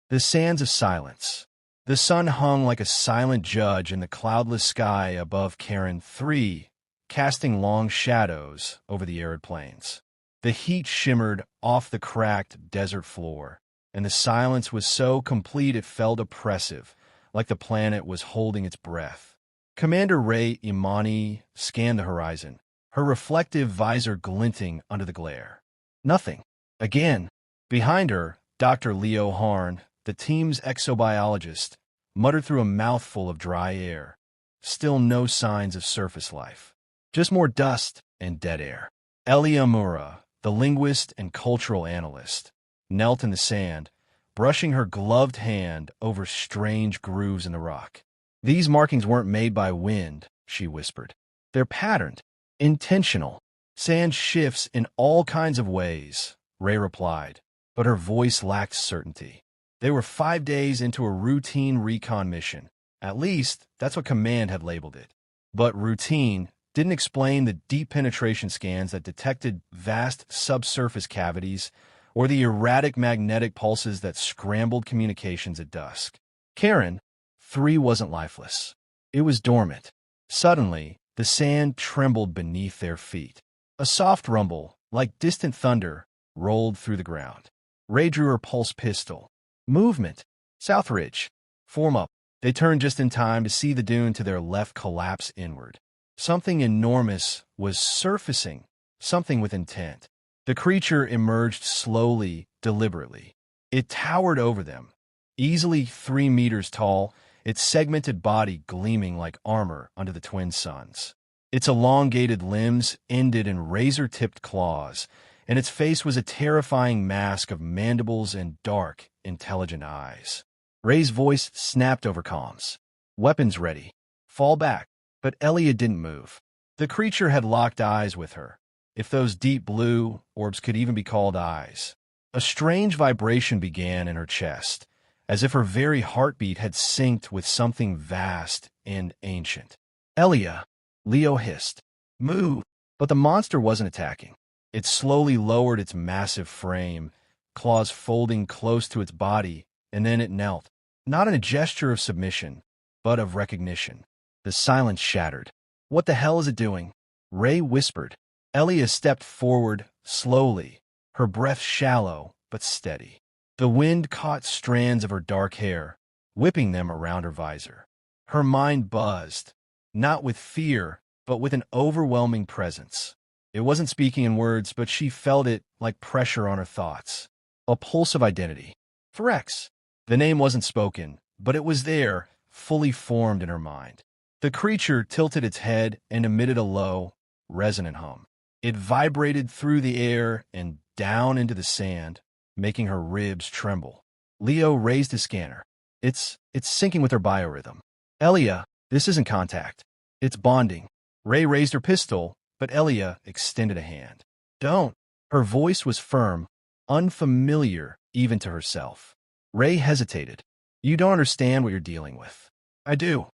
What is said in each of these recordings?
The sands of silence. The sun hung like a silent judge in the cloudless sky above Cairn 3, casting long shadows over the arid plains. The heat shimmered off the cracked desert floor, and the silence was so complete it felt oppressive, like the planet was holding its breath. Commander Ray Imani scanned the horizon, her reflective visor glinting under the glare. Nothing. Again. Behind her, Dr. Leo Harn, the team's exobiologist, muttered through a mouthful of dry air. Still no signs of surface life. Just more dust and dead air. Elia Mura, the linguist and cultural analyst, knelt in the sand, brushing her gloved hand over strange grooves in the rock. These markings weren't made by wind, she whispered. They're patterned, intentional. Sand shifts in all kinds of ways, Ray replied, but her voice lacked certainty. They were 5 days into a routine recon mission. At least, that's what Command had labeled it. But routine didn't explain the deep penetration scans that detected vast subsurface cavities or the erratic magnetic pulses that scrambled communications at dusk. Cairn 3 wasn't lifeless. It was dormant. Suddenly, the sand trembled beneath their feet. A soft rumble, like distant thunder, rolled through the ground. Ray drew her pulse pistol. Movement. South Ridge. Form up. They turned just in time to see the dune to their left collapse inward. Something enormous was surfacing, something with intent. The creature emerged slowly, deliberately. It towered over them, easily 3 meters tall, its segmented body gleaming like armor under the twin suns. Its elongated limbs ended in razor-tipped claws, and its face was a terrifying mask of mandibles and dark, intelligent eyes. Ray's voice snapped over comms. Weapons ready. Fall back. But Elia didn't move. The creature had locked eyes with her, if those deep blue orbs could even be called eyes. A strange vibration began in her chest, as if her very heartbeat had synced with something vast and ancient. Elia, Leo hissed. Move. But the monster wasn't attacking. It slowly lowered its massive frame, claws folding close to its body, and then it knelt, not in a gesture of submission, but of recognition. The silence shattered. What the hell is it doing? Ray whispered. Elia stepped forward, slowly, her breath shallow but steady. The wind caught strands of her dark hair, whipping them around her visor. Her mind buzzed, not with fear, but with an overwhelming presence. It wasn't speaking in words, but she felt it like pressure on her thoughts. A pulse of identity. Threx. The name wasn't spoken, but it was there, fully formed in her mind. The creature tilted its head and emitted a low, resonant hum. It vibrated through the air and down into the sand, making her ribs tremble. Leo raised his scanner. It's syncing with her biorhythm. Elia, this isn't contact. It's bonding. Ray raised her pistol, but Elia extended a hand. Don't. Her voice was firm, unfamiliar even to herself. Ray hesitated. You don't understand what you're dealing with. I do,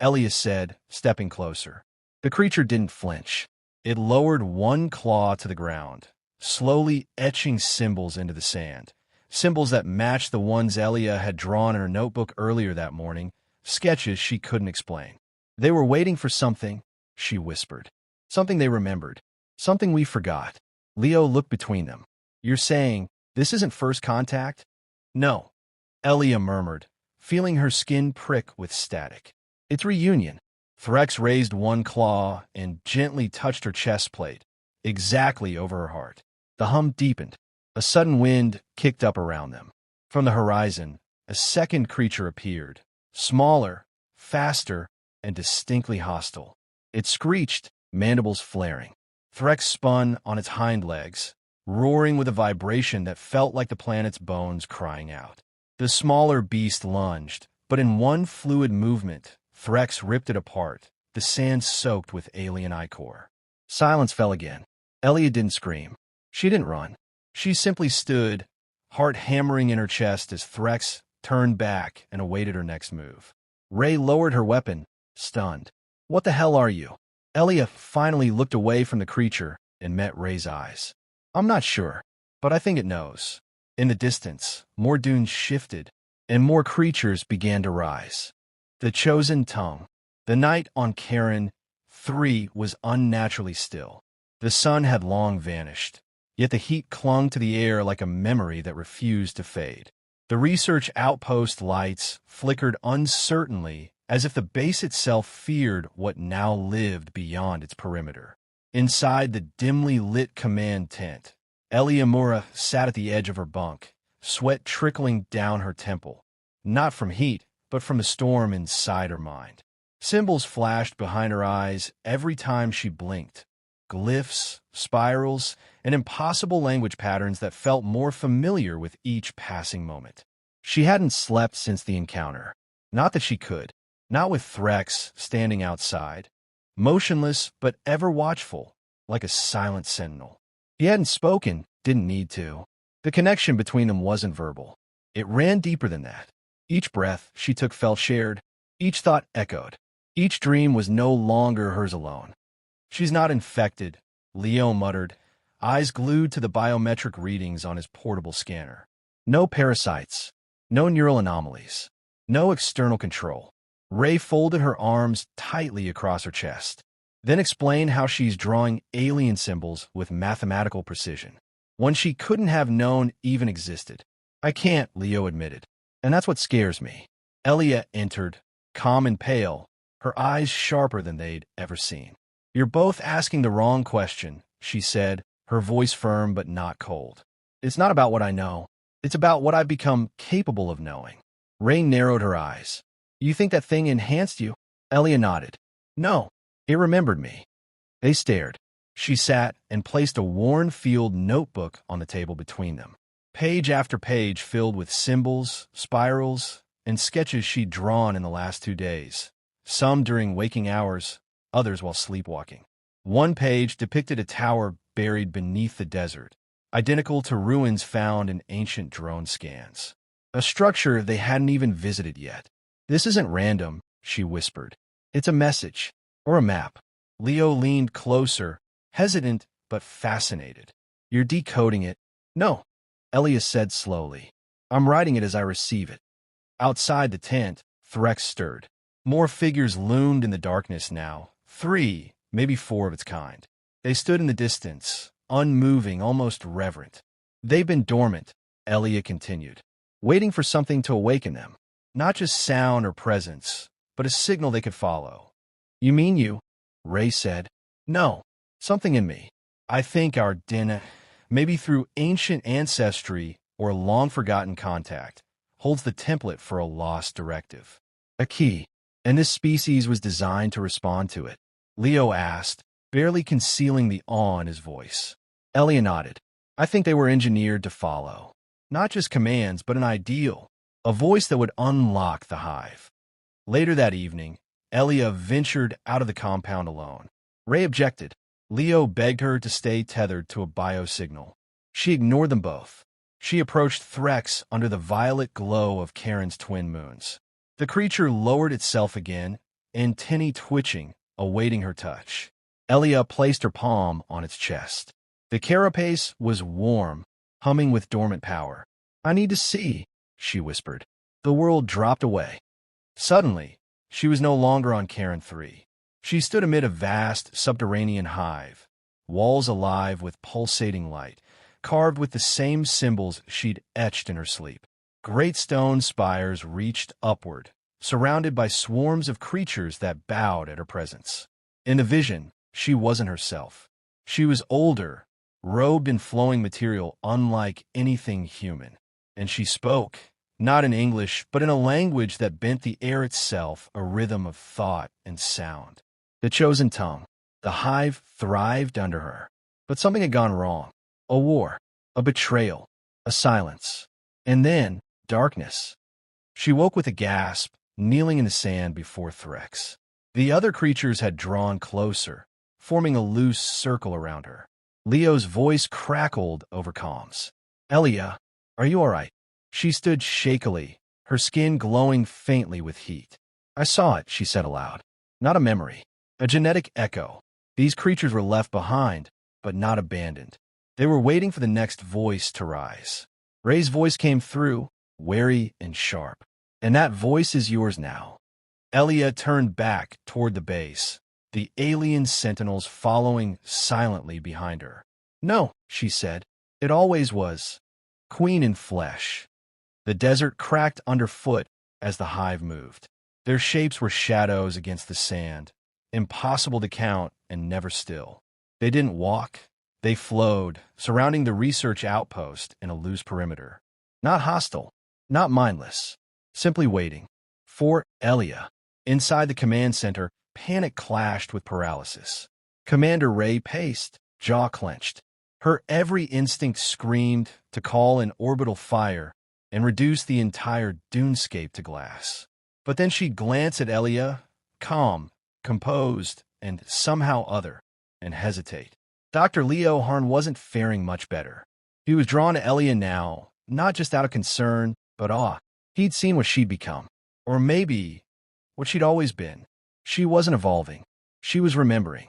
Elia said, stepping closer. The creature didn't flinch. It lowered one claw to the ground, slowly etching symbols into the sand. Symbols that matched the ones Elia had drawn in her notebook earlier that morning, sketches she couldn't explain. They were waiting for something, she whispered. Something they remembered. Something we forgot. Leo looked between them. You're saying, this isn't first contact? No, Elia murmured, feeling her skin prick with static. It's reunion. Threx raised one claw and gently touched her chest plate, exactly over her heart. The hum deepened. A sudden wind kicked up around them. From the horizon, a second creature appeared, smaller, faster, and distinctly hostile. It screeched, mandibles flaring. Threx spun on its hind legs, roaring with a vibration that felt like the planet's bones crying out. The smaller beast lunged, but in one fluid movement, Threx ripped it apart, the sand soaked with alien ichor. Silence fell again. Elia didn't scream. She didn't run. She simply stood, heart hammering in her chest as Threx turned back and awaited her next move. Ray lowered her weapon, stunned. What the hell are you? Elia finally looked away from the creature and met Ray's eyes. I'm not sure, but I think it knows. In the distance, more dunes shifted, and more creatures began to rise. The chosen tongue. The night on Karen 3 was unnaturally still. The sun had long vanished, yet the heat clung to the air like a memory that refused to fade. The research outpost lights flickered uncertainly, as if the base itself feared what now lived beyond its perimeter. Inside the dimly lit command tent, Elia Mura sat at the edge of her bunk, sweat trickling down her temple, not from heat, but from the storm inside her mind. Symbols flashed behind her eyes every time she blinked. Glyphs, spirals, and impossible language patterns that felt more familiar with each passing moment. She hadn't slept since the encounter. Not that she could. Not with Threx standing outside, motionless but ever watchful, like a silent sentinel. He hadn't spoken, didn't need to. The connection between them wasn't verbal. It ran deeper than that. Each breath she took felt shared. Each thought echoed. Each dream was no longer hers alone. "She's not infected," Leo muttered, eyes glued to the biometric readings on his portable scanner. No parasites, no neural anomalies, no external control. Ray folded her arms tightly across her chest, then explained how she's drawing alien symbols with mathematical precision. One she couldn't have known even existed. "I can't," Leo admitted, "and that's what scares me." Elia entered, calm and pale, her eyes sharper than they'd ever seen. "You're both asking the wrong question," she said, her voice firm but not cold. "It's not about what I know. It's about what I've become capable of knowing." Ray narrowed her eyes. "You think that thing enhanced you?" Elia nodded. "No, it remembered me." They stared. She sat and placed a worn-field notebook on the table between them. Page after page filled with symbols, spirals, and sketches she'd drawn in the last 2 days, some during waking hours, others while sleepwalking. One page depicted a tower buried beneath the desert, identical to ruins found in ancient drone scans. A structure they hadn't even visited yet. "This isn't random," she whispered. "It's a message, or a map." Leo leaned closer, hesitant but fascinated. "You're decoding it." "No," Elia said slowly. "I'm writing it as I receive it." Outside the tent, Threx stirred. More figures loomed in the darkness now, 3, maybe 4 of its kind. They stood in the distance, unmoving, almost reverent. "They've been dormant," Elia continued, "waiting for something to awaken them. Not just sound or presence, but a signal they could follow." "You mean you?" Ray said. "No, something in me. I think our DNA, maybe through ancient ancestry or long-forgotten contact, holds the template for a lost directive. A key. And this species was designed to respond to it." Leo asked, barely concealing the awe in his voice. Elia nodded. "I think they were engineered to follow. Not just commands, but an ideal. A voice that would unlock the Hive." Later that evening, Elia ventured out of the compound alone. Ray objected. Leo begged her to stay tethered to a biosignal. She ignored them both. She approached Threx under the violet glow of Karen's twin moons. The creature lowered itself again, antennae twitching, awaiting her touch. Elia placed her palm on its chest. The carapace was warm, humming with dormant power. "I need to see," she whispered. The world dropped away. Suddenly, she was no longer on Karen 3. She stood amid a vast subterranean hive, walls alive with pulsating light, carved with the same symbols she'd etched in her sleep. Great stone spires reached upward, surrounded by swarms of creatures that bowed at her presence. In the vision, she wasn't herself. She was older, robed in flowing material unlike anything human. And she spoke, not in English, but in a language that bent the air itself, a rhythm of thought and sound. The chosen tongue. The Hive thrived under her. But something had gone wrong. A war, a betrayal, a silence. And then, darkness. She woke with a gasp, kneeling in the sand before Threx. The other creatures had drawn closer, forming a loose circle around her. Leo's voice crackled over comms. "Elia, are you all right?" She stood shakily, her skin glowing faintly with heat. "I saw it," she said aloud. "Not a memory. A genetic echo. These creatures were left behind, but not abandoned. They were waiting for the next voice to rise." Ray's voice came through, wary and sharp. And that voice is yours now. Elia turned back toward the base, the alien sentinels following silently behind her. No, she said. It always was. Queen in flesh. The desert cracked underfoot as the hive moved. Their shapes were shadows against the sand, impossible to count and never still. They didn't walk. They flowed, surrounding the research outpost in a loose perimeter. Not hostile, not mindless, simply waiting. For Elia. Inside the command center, panic clashed with paralysis. Commander Ray paced, jaw clenched. Her every instinct screamed to call an orbital fire and reduce the entire dunescape to glass. But then she'd glance at Elia, calm, composed, and somehow other, and hesitate. Dr. Leo Harn wasn't faring much better. He was drawn to Elia now, not just out of concern, but awe. He'd seen what she'd become. Or maybe what she'd always been. She wasn't evolving. She was remembering.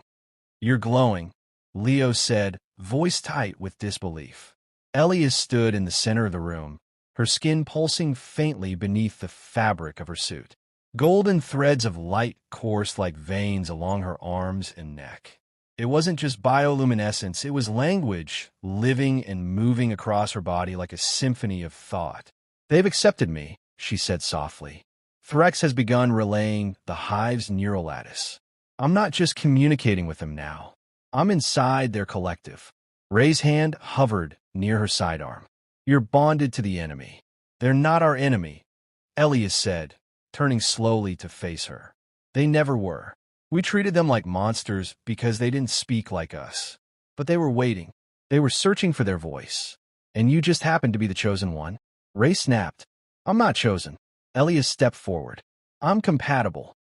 You're glowing, Leo said, voice tight with disbelief. Elia stood in the center of the room, her skin pulsing faintly beneath the fabric of her suit. Golden threads of light coursed like veins along her arms and neck. It wasn't just bioluminescence, it was language, living and moving across her body like a symphony of thought. They've accepted me, she said softly. Threx has begun relaying the Hive's neural lattice. I'm not just communicating with them now. I'm inside their collective. Ray's hand hovered near her sidearm. You're bonded to the enemy. They're not our enemy, Elia said, turning slowly to face her. They never were. We treated them like monsters because they didn't speak like us. But they were waiting. They were searching for their voice. And you just happened to be the chosen one. Ray snapped. I'm not chosen. Elia stepped forward. I'm compatible.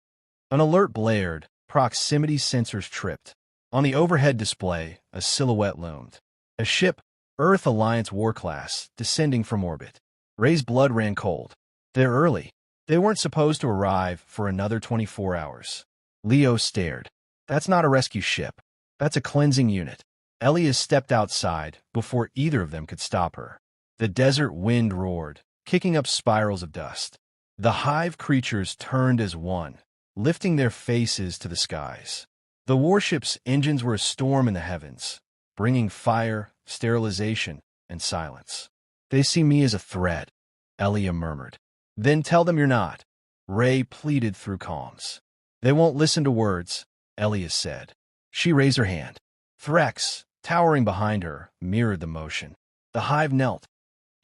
An alert blared. Proximity sensors tripped. On the overhead display, a silhouette loomed. A ship, Earth Alliance War Class, descending from orbit. Ray's blood ran cold. They're early. They weren't supposed to arrive for another 24 hours. Leo stared. That's not a rescue ship. That's a cleansing unit. Elia stepped outside before either of them could stop her. The desert wind roared, kicking up spirals of dust. The hive creatures turned as one, lifting their faces to the skies. The warship's engines were a storm in the heavens, bringing fire, sterilization, and silence. They see me as a threat, Elia murmured. Then tell them you're not, Ray pleaded through calms. They won't listen to words, Elia said. She raised her hand. Threx, towering behind her, mirrored the motion. The hive knelt.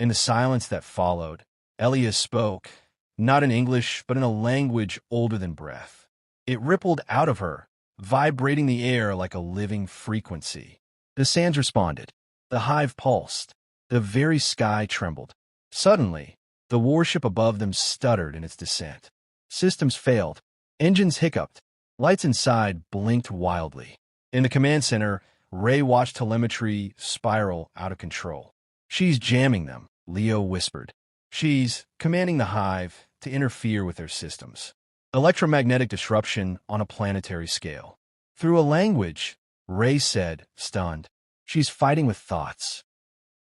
In the silence that followed, Elia spoke, not in English, but in a language older than breath. It rippled out of her, vibrating the air like a living frequency. The sands responded. The hive pulsed. The very sky trembled. Suddenly, the warship above them stuttered in its descent. Systems failed. Engines hiccuped. Lights inside blinked wildly. In the command center, Ray watched telemetry spiral out of control. She's jamming them, Leo whispered. She's commanding the hive to interfere with their systems. Electromagnetic disruption on a planetary scale. Through a language, Ray said, stunned. She's fighting with thoughts.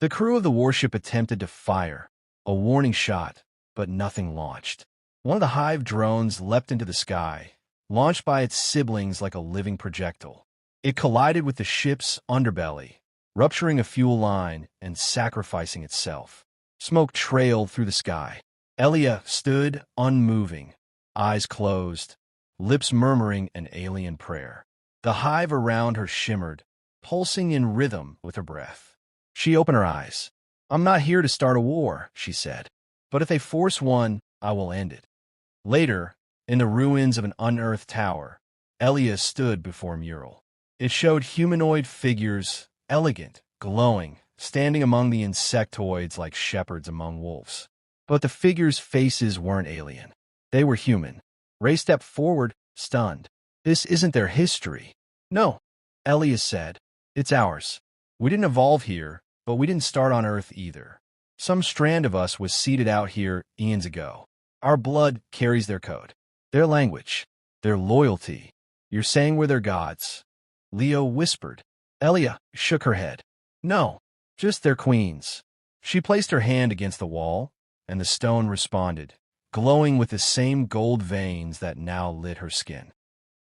The crew of the warship attempted to fire, a warning shot, but nothing launched. One of the hive drones leapt into the sky, launched by its siblings like a living projectile. It collided with the ship's underbelly, rupturing a fuel line and sacrificing itself. Smoke trailed through the sky. Elia stood unmoving, eyes closed, lips murmuring an alien prayer. The hive around her shimmered, pulsing in rhythm with her breath. She opened her eyes. I'm not here to start a war, she said. But if they force one, I will end it. Later, in the ruins of an unearthed tower, Elia stood before a mural. It showed humanoid figures, elegant, glowing, standing among the insectoids like shepherds among wolves. But the figures' faces weren't alien. They were human. Ray stepped forward, stunned. This isn't their history. No, Elia said. It's ours. We didn't evolve here, but we didn't start on Earth either. Some strand of us was seeded out here eons ago. Our blood carries their code, their language, their loyalty. You're saying we're their gods, Leo whispered. Elia shook her head. No, just their queens. She placed her hand against the wall, and the stone responded, glowing with the same gold veins that now lit her skin.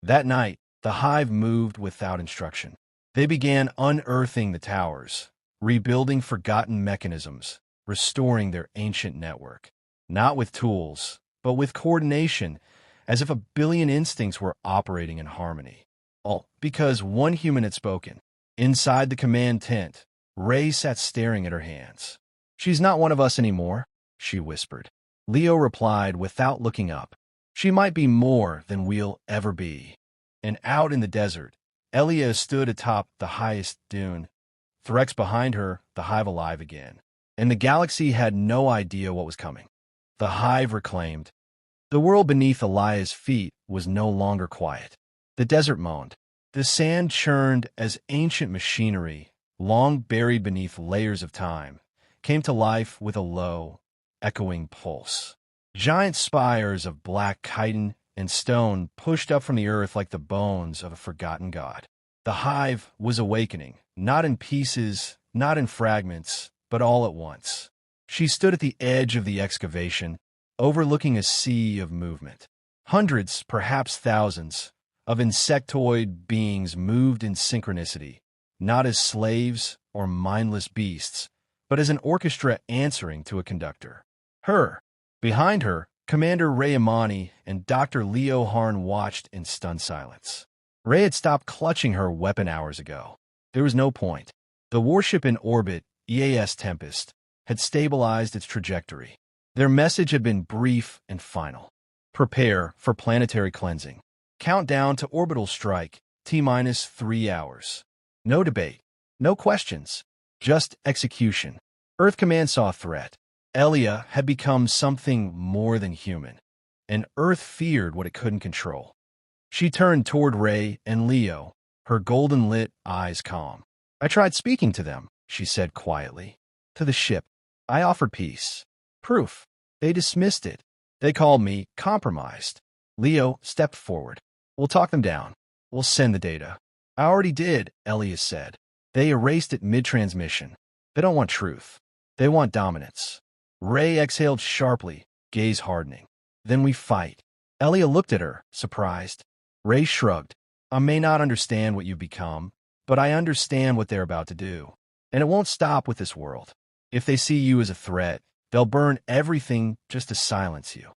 That night, the Hive moved without instruction. They began unearthing the towers, rebuilding forgotten mechanisms, restoring their ancient network. Not with tools, but with coordination, as if a billion instincts were operating in harmony. All because one human had spoken. Inside the command tent, Ray sat staring at her hands. "She's not one of us anymore," she whispered. Leo replied without looking up. "She might be more than we'll ever be." And out in the desert, Elia stood atop the highest dune, Threx behind her, the Hive alive again. And the galaxy had no idea what was coming. The Hive reclaimed. The world beneath Elia's feet was no longer quiet. The desert moaned. The sand churned as ancient machinery, long buried beneath layers of time, came to life with a low, echoing pulse. Giant spires of black chitin and stone pushed up from the earth like the bones of a forgotten god. The Hive was awakening, not in pieces, not in fragments, but all at once. She stood at the edge of the excavation, overlooking a sea of movement. Hundreds, perhaps thousands, of insectoid beings moved in synchronicity, not as slaves or mindless beasts, but as an orchestra answering to a conductor. Behind her, Commander Ray Amani and Dr. Leo Harn watched in stunned silence. Ray had stopped clutching her weapon hours ago. There was no point. The warship in orbit, EAS Tempest, had stabilized its trajectory. Their message had been brief and final. Prepare for planetary cleansing. Countdown to orbital strike, T-minus 3 hours. No debate, no questions, just execution. Earth Command saw a threat. Elia had become something more than human, and Earth feared what it couldn't control. She turned toward Ray and Leo, her golden-lit eyes calm. "I tried speaking to them," she said quietly. "To the ship. I offered peace. Proof. They dismissed it. They called me compromised." Leo stepped forward. "We'll talk them down. We'll send the data." "I already did," Elia said. "They erased it mid-transmission. They don't want truth. They want dominance." Ray exhaled sharply, gaze hardening. "Then we fight." Elia looked at her, surprised. Ray shrugged. "I may not understand what you've become, but I understand what they're about to do. And it won't stop with this world. If they see you as a threat, they'll burn everything just to silence you."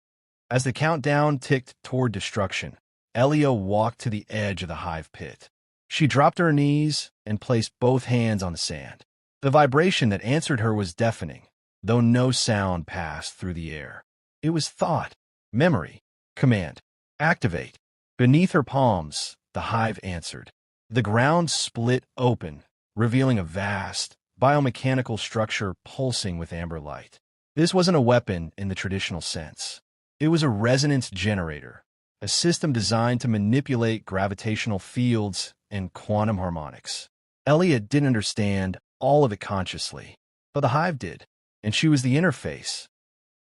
As the countdown ticked toward destruction, Elia walked to the edge of the Hive pit. She dropped to her knees and placed both hands on the sand. The vibration that answered her was deafening, though no sound passed through the air. It was thought, memory, command, activate. Beneath her palms, the Hive answered. The ground split open, revealing a vast, biomechanical structure pulsing with amber light. This wasn't a weapon in the traditional sense. It was a resonance generator, a system designed to manipulate gravitational fields and quantum harmonics. Elia didn't understand all of it consciously, but the Hive did, and she was the interface.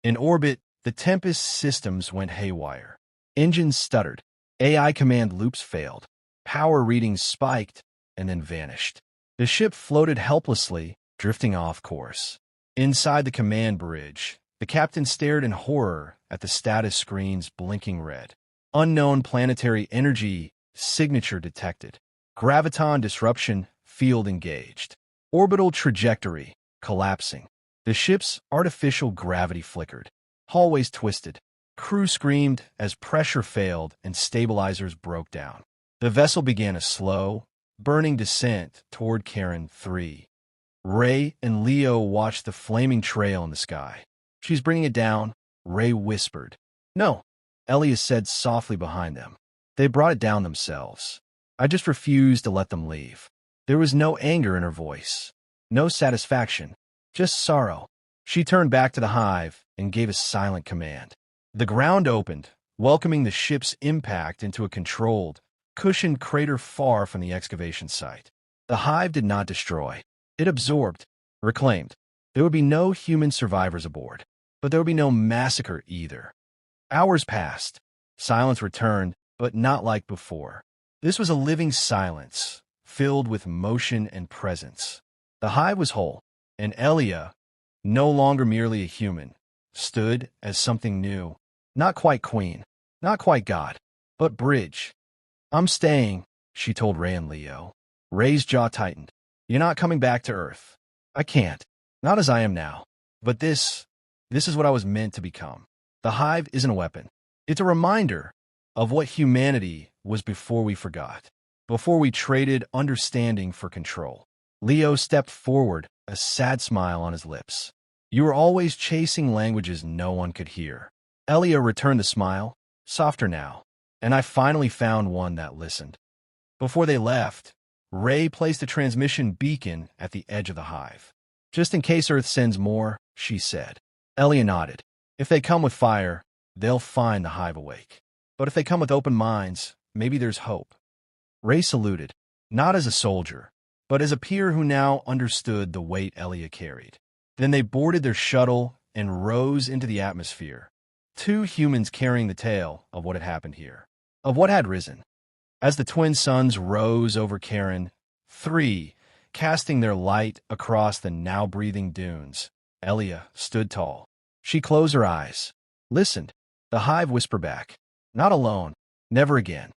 In orbit, the Tempest systems went haywire. Engines stuttered. AI command loops failed. Power readings spiked and then vanished. The ship floated helplessly, drifting off course. Inside the command bridge, the captain stared in horror at the status screen's blinking red. Unknown planetary energy signature detected. Graviton disruption field engaged. Orbital trajectory collapsing. The ship's artificial gravity flickered. Hallways twisted. Crew screamed as pressure failed and stabilizers broke down. The vessel began a slow, burning descent toward Karen 3. Ray and Leo watched the flaming trail in the sky. "She's bringing it down," Ray whispered. "No," Elia said softly behind them. "They brought it down themselves. I just refused to let them leave." There was no anger in her voice, no satisfaction, just sorrow. She turned back to the Hive and gave a silent command. The ground opened, welcoming the ship's impact into a controlled, cushioned crater far from the excavation site. The Hive did not destroy. It absorbed, reclaimed. There would be no human survivors aboard, but there would be no massacre either. Hours passed. Silence returned, but not like before. This was a living silence, filled with motion and presence. The Hive was whole, and Elia, no longer merely a human, stood as something new. Not quite queen, not quite god, but bridge. I'm staying, she told Ray and Leo. Ray's jaw tightened. You're not coming back to Earth. I can't. Not as I am now. But this is what I was meant to become. The Hive isn't a weapon. It's a reminder of what humanity was before we forgot, before we traded understanding for control. Leo stepped forward, a sad smile on his lips. You were always chasing languages no one could hear. Elia returned the smile, softer now, and I finally found one that listened. Before they left, Ray placed a transmission beacon at the edge of the Hive. Just in case Earth sends more, she said. Elia nodded. If they come with fire, they'll find the Hive awake. But if they come with open minds, maybe there's hope. Ray saluted, not as a soldier, but as a peer who now understood the weight Elia carried. Then they boarded their shuttle and rose into the atmosphere. Two humans carrying the tale of what had happened here, of what had risen. As the twin suns rose over Karen, 3, casting their light across the now-breathing dunes, Elia stood tall. She closed her eyes, listened. The Hive whispered back, not alone, never again.